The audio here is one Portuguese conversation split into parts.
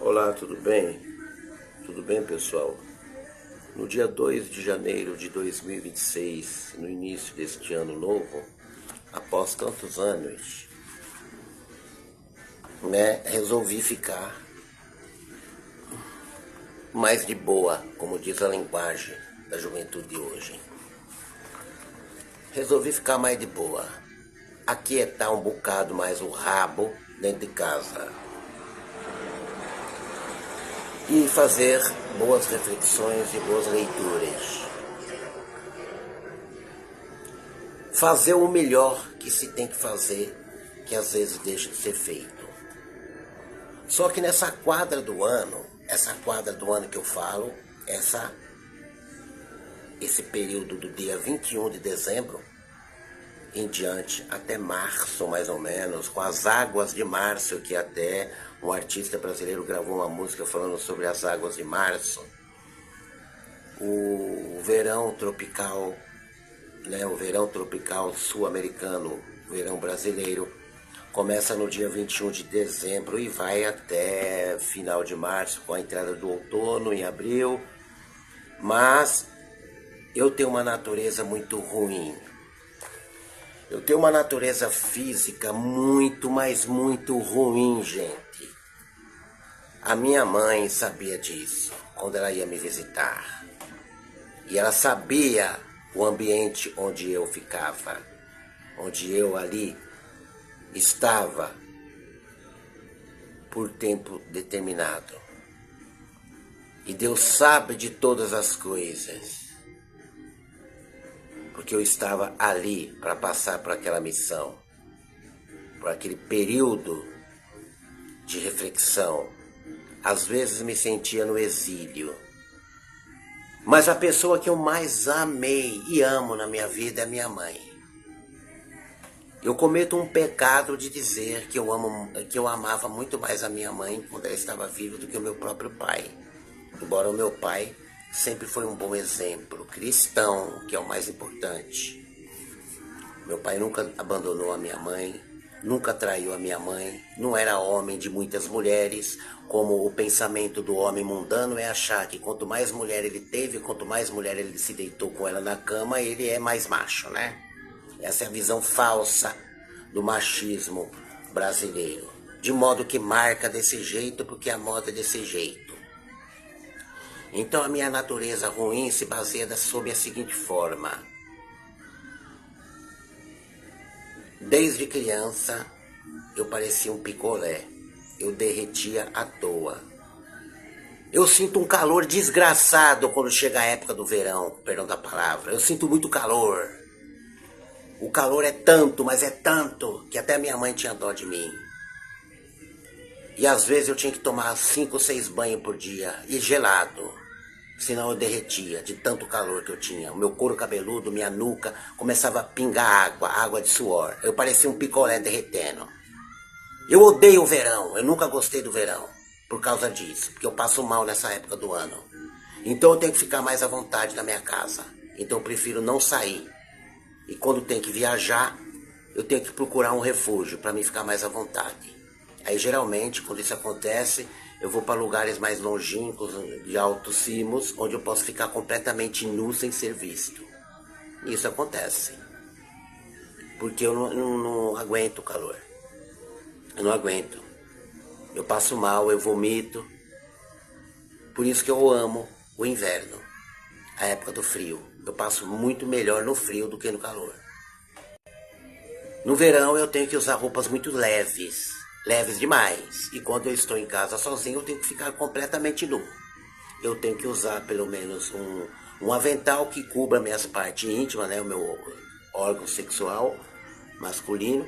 Olá, tudo bem? Tudo bem, pessoal? No dia 2 de janeiro de 2026, no início deste ano novo, após tantos anos, resolvi ficar mais de boa, como diz a linguagem da juventude de hoje. Resolvi ficar mais de boa, aquietar um bocado mais o rabo dentro de casa e fazer boas reflexões e boas leituras. Fazer o melhor que se tem que fazer, que às vezes deixa de ser feito. Só que nessa quadra do ano, que eu falo, esse período do dia 21 de dezembro em diante, até março mais ou menos, com as águas de março, que até um artista brasileiro gravou uma música falando sobre as águas de março. O verão tropical, o verão tropical sul-americano, o verão brasileiro, começa no dia 21 de dezembro e vai até final de março, com a entrada do outono em abril. Mas eu tenho uma natureza muito ruim. Eu tenho uma natureza física muito, mas muito ruim, gente. A minha mãe sabia disso quando ela ia me visitar. E ela sabia o ambiente onde eu ficava, onde eu ali estava por tempo determinado. E Deus sabe de todas as coisas, porque eu estava ali para passar por aquela missão, por aquele período de reflexão. Às vezes me sentia no exílio, mas a pessoa que eu mais amei e amo na minha vida é minha mãe. Eu cometo um pecado de dizer que eu amava muito mais a minha mãe quando ela estava viva do que o meu próprio pai. Embora o meu pai sempre foi um bom exemplo, cristão, que é o mais importante. Meu pai nunca abandonou a minha mãe, nunca traiu a minha mãe, não era homem de muitas mulheres, como o pensamento do homem mundano é achar que quanto mais mulher ele teve, quanto mais mulher ele se deitou com ela na cama, ele é mais macho, né? Essa é a visão falsa do machismo brasileiro. De modo que marca desse jeito, porque a moda é desse jeito. Então a minha natureza ruim se baseia sob a seguinte forma. Desde criança eu parecia um picolé. Eu derretia à toa. Eu sinto um calor desgraçado quando chega a época do verão, perdão da palavra. Eu sinto muito calor. O calor é tanto, mas é tanto, que até minha mãe tinha dó de mim. E às vezes eu tinha que tomar 5 ou 6 banhos por dia, e gelado. Senão eu derretia de tanto calor que eu tinha. O meu couro cabeludo, minha nuca, começava a pingar água de suor. Eu parecia um picolé derretendo. Eu odeio o verão, eu nunca gostei do verão por causa disso, porque eu passo mal nessa época do ano. Então eu tenho que ficar mais à vontade na minha casa. Então eu prefiro não sair. E quando tem que viajar, eu tenho que procurar um refúgio para me ficar mais à vontade. Aí geralmente, quando isso acontece, eu vou para lugares mais longínquos, de altos cimos, onde eu posso ficar completamente nu sem ser visto. E isso acontece. Porque eu não aguento o calor. Eu não aguento. Eu passo mal, eu vomito. Por isso que eu amo o inverno, a época do frio. Eu passo muito melhor no frio do que no calor. No verão eu tenho que usar roupas muito leves demais. E quando eu estou em casa sozinho eu tenho que ficar completamente nu. Eu tenho que usar pelo menos um avental que cubra minhas partes íntimas, o meu órgão sexual masculino.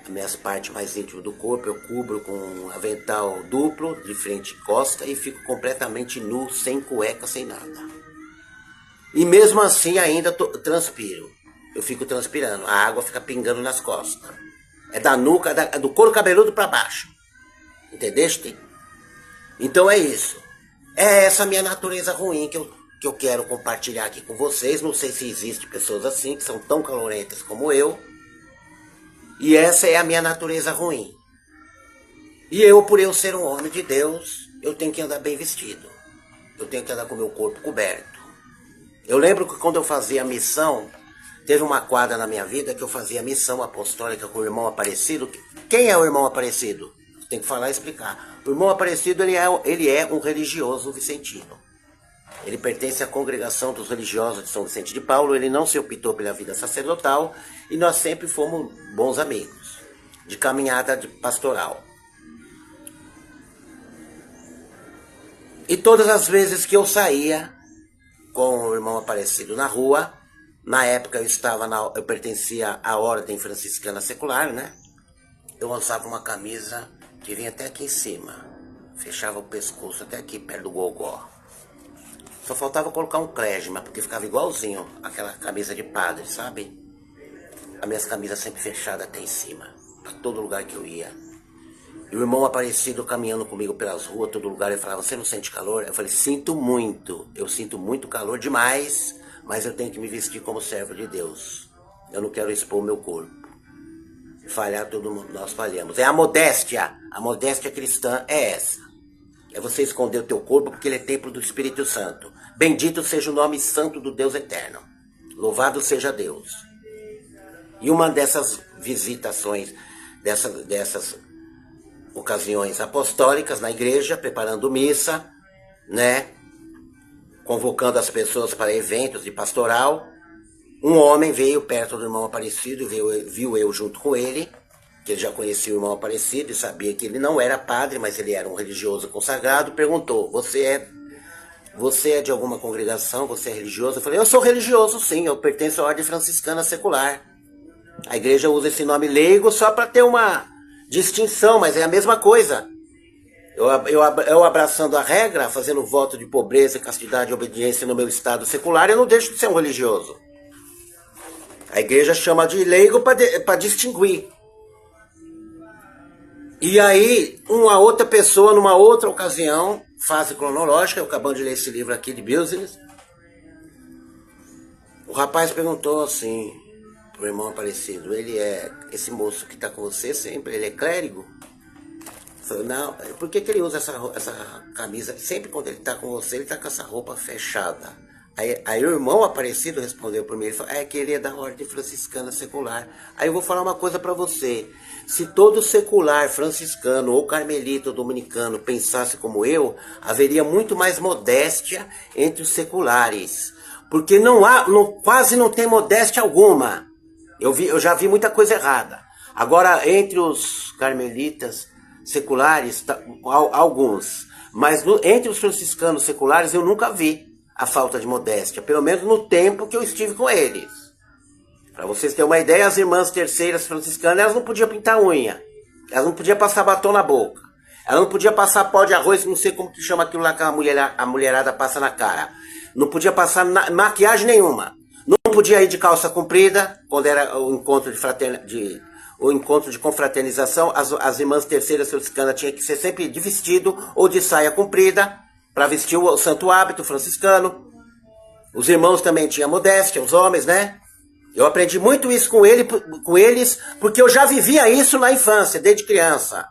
As minhas partes mais íntimas do corpo eu cubro com um avental duplo, de frente e costa, e fico completamente nu, sem cueca, sem nada. E mesmo assim ainda transpiro. Eu fico transpirando, a água fica pingando nas costas. É da nuca, é do couro cabeludo para baixo. Entendeste? Então é isso. É essa minha natureza ruim que eu quero compartilhar aqui com vocês. Não sei se existem pessoas assim, que são tão calorentas como eu. E essa é a minha natureza ruim. E eu, por eu ser um homem de Deus, eu tenho que andar bem vestido. Eu tenho que andar com o meu corpo coberto. Eu lembro que quando eu fazia a missão, teve uma quadra na minha vida que eu fazia a missão apostólica com o irmão Aparecido. Quem é o irmão Aparecido? Tem que falar e explicar. O irmão Aparecido, ele é um religioso vicentino. Ele pertence à congregação dos religiosos de São Vicente de Paulo. Ele não se optou pela vida sacerdotal e nós sempre fomos bons amigos, de caminhada pastoral. E todas as vezes que eu saía com o irmão Aparecido na rua, na época eu pertencia à Ordem Franciscana Secular, né? Eu usava uma camisa que vinha até aqui em cima, fechava o pescoço até aqui, perto do gogó. Só faltava colocar um clésima, porque ficava igualzinho aquela camisa de padre, sabe? As minhas camisas sempre fechadas até em cima, para todo lugar que eu ia. E o irmão Aparecido caminhando comigo pelas ruas, todo lugar, ele falava, você não sente calor? Eu falei, sinto muito, eu sinto muito calor demais, mas eu tenho que me vestir como servo de Deus. Eu não quero expor o meu corpo. Falhar, todo mundo, nós falhamos. É a modéstia cristã é essa. É você esconder o teu corpo porque ele é templo do Espírito Santo. Bendito seja o nome santo do Deus eterno. Louvado seja Deus. E uma dessas visitações, dessas ocasiões apostólicas na igreja, preparando missa, né? Convocando as pessoas para eventos de pastoral, um homem veio perto do irmão Aparecido, viu eu junto com ele, que ele já conhecia o irmão Aparecido e sabia que ele não era padre, mas ele era um religioso consagrado, perguntou, você é de alguma congregação, você é religioso? Eu falei, eu sou religioso sim, eu pertenço à Ordem Franciscana Secular. A igreja usa esse nome leigo só para ter uma distinção, mas é a mesma coisa. Eu abraçando a regra, fazendo voto de pobreza, castidade e obediência no meu estado secular, eu não deixo de ser um religioso. A igreja chama de leigo para distinguir. E aí, uma outra pessoa, numa outra ocasião, fase cronológica, eu acabando de ler esse livro aqui de Business, o rapaz perguntou assim pro irmão Aparecido, esse moço que está com você sempre, ele é clérigo? Falei, não, por que ele usa essa camisa? Sempre quando ele está com você, ele está com essa roupa fechada. Aí o irmão Aparecido respondeu para mim, ele falou, é que ele é da Ordem Franciscana Secular. Aí eu vou falar uma coisa para você, se todo secular franciscano ou carmelita ou dominicano pensasse como eu, haveria muito mais modéstia entre os seculares, porque quase não tem modéstia alguma. Eu já vi muita coisa errada. Agora, entre os carmelitas seculares, alguns, mas entre os franciscanos seculares eu nunca vi a falta de modéstia, pelo menos no tempo que eu estive com eles. Para vocês terem uma ideia, as irmãs terceiras franciscanas, elas não podiam pintar unha, elas não podiam passar batom na boca, elas não podiam passar pó de arroz, não sei como que chama aquilo lá que a mulherada passa na cara, não podia passar maquiagem nenhuma, não podia ir de calça comprida, quando era o encontro de confraternização, as irmãs terceiras franciscanas tinham que ser sempre de vestido ou de saia comprida, para vestir o santo hábito franciscano. Os irmãos também tinham modéstia, os homens, né? Eu aprendi muito isso com eles, porque eu já vivia isso na infância, desde criança.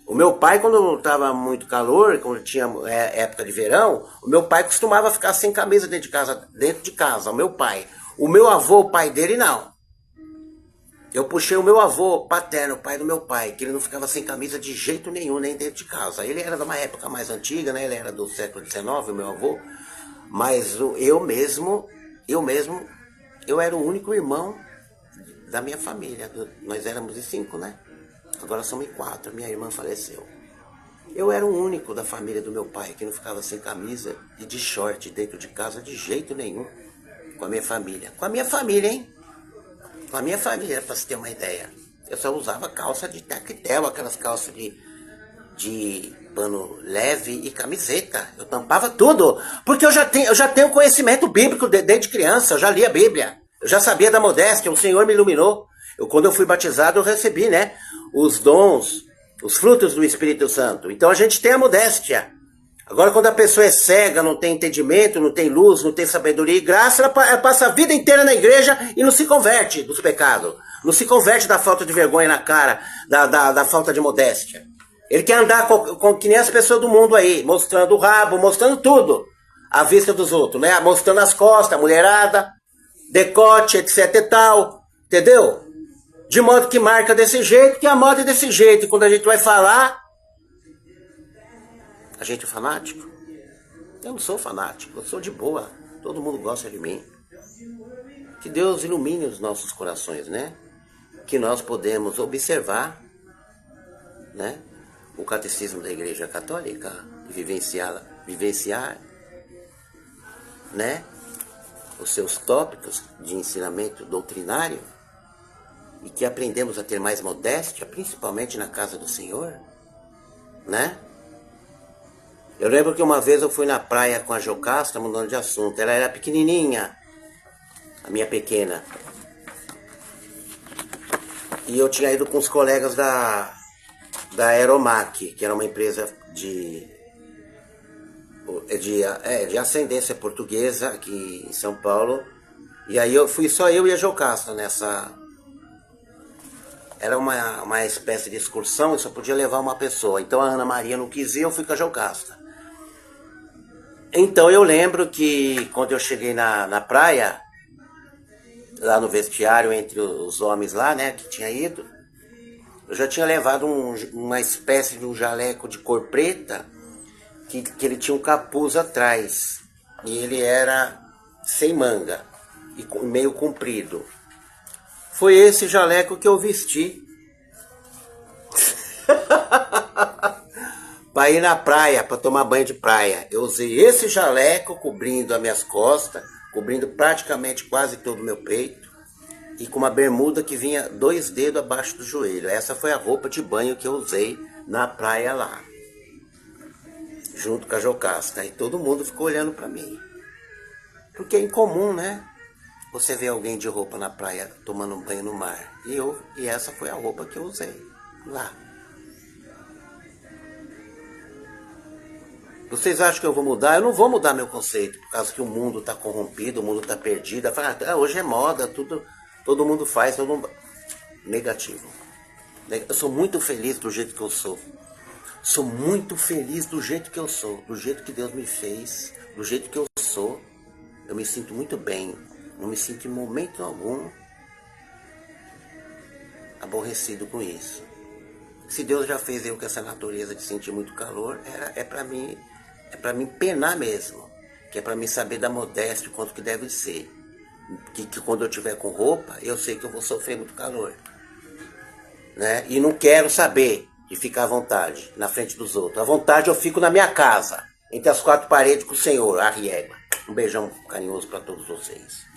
O meu pai, quando estava muito calor, quando tinha época de verão, o meu pai costumava ficar sem camisa dentro de casa, o meu pai. O meu avô, o pai dele, não. Eu puxei o meu avô paterno, o pai do meu pai, que ele não ficava sem camisa de jeito nenhum, nem dentro de casa. Ele era de uma época mais antiga, né? Ele era do século XIX, o meu avô. Mas eu mesmo, eu era o único irmão da minha família. Nós éramos em 5, né? Agora somos em 4, minha irmã faleceu. Eu era o único da família do meu pai que não ficava sem camisa e de short dentro de casa de jeito nenhum. Com a minha família. Com a minha família, hein? Com a minha família, para você ter uma ideia. Eu só usava calça de tactel, aquelas calças de pano leve e camiseta. Eu tampava tudo. Porque eu já tenho conhecimento bíblico desde criança. Eu já li a Bíblia. Eu já sabia da modéstia. O Senhor me iluminou. Quando eu fui batizado, eu recebi, né? Os dons, os frutos do Espírito Santo. Então a gente tem a modéstia. Agora, quando a pessoa é cega, não tem entendimento, não tem luz, não tem sabedoria e graça, ela passa a vida inteira na igreja e não se converte dos pecados. Não se converte da falta de vergonha na cara, da falta de modéstia. Ele quer andar que nem as pessoas do mundo aí, mostrando o rabo, mostrando tudo à vista dos outros, né? Mostrando as costas, a mulherada, decote, etc e tal, entendeu? De modo que marca desse jeito, que a moda é desse jeito. E quando a gente vai falar, a gente é fanático? Eu não sou fanático, eu sou de boa. Todo mundo gosta de mim. Que Deus ilumine os nossos corações, né? Que nós podemos observar, né, o catecismo da Igreja Católica e vivenciar, né, os seus tópicos de ensinamento doutrinário e que aprendemos a ter mais modéstia, principalmente na casa do Senhor, né? Eu lembro que uma vez eu fui na praia com a Jocasta, mudando de assunto. Ela era pequenininha, a minha pequena. E eu tinha ido com os colegas da Aeromac, que era uma empresa de ascendência portuguesa aqui em São Paulo. E aí eu fui só eu e a Jocasta nessa... Era uma espécie de excursão, eu só podia levar uma pessoa. Então a Ana Maria não quis ir, eu fui com a Jocasta. Então eu lembro que quando eu cheguei na praia, lá no vestiário, entre os homens lá, né, que tinha ido, eu já tinha levado uma espécie de um jaleco de cor preta, que ele tinha um capuz atrás, e ele era sem manga, e meio comprido. Foi esse jaleco que eu vesti para ir na praia, para tomar banho de praia. Eu usei esse jaleco cobrindo as minhas costas, cobrindo praticamente quase todo o meu peito, e com uma bermuda que vinha 2 dedos abaixo do joelho. Essa foi a roupa de banho que eu usei na praia lá, junto com a Jocasta. E todo mundo ficou olhando para mim, porque é incomum, né? Você vê alguém de roupa na praia tomando banho no mar. E essa foi a roupa que eu usei lá. Vocês acham que eu vou mudar? Eu não vou mudar meu conceito, por causa que o mundo está corrompido, o mundo está perdido. Hoje é moda, todo mundo faz, todo mundo... Negativo. Eu sou muito feliz do jeito que eu sou. Sou muito feliz do jeito que eu sou, do jeito que Deus me fez, do jeito que eu sou. Eu me sinto muito bem. Não me sinto em momento algum aborrecido com isso. Se Deus já fez eu com essa natureza de sentir muito calor, é para mim penar mesmo. Que é para mim saber da modéstia, o quanto que deve ser. Que quando eu estiver com roupa, eu sei que eu vou sofrer muito calor. Né? E não quero saber de ficar à vontade na frente dos outros. À vontade eu fico na minha casa, entre as 4 paredes com o Senhor, a riégua. Um beijão carinhoso para todos vocês.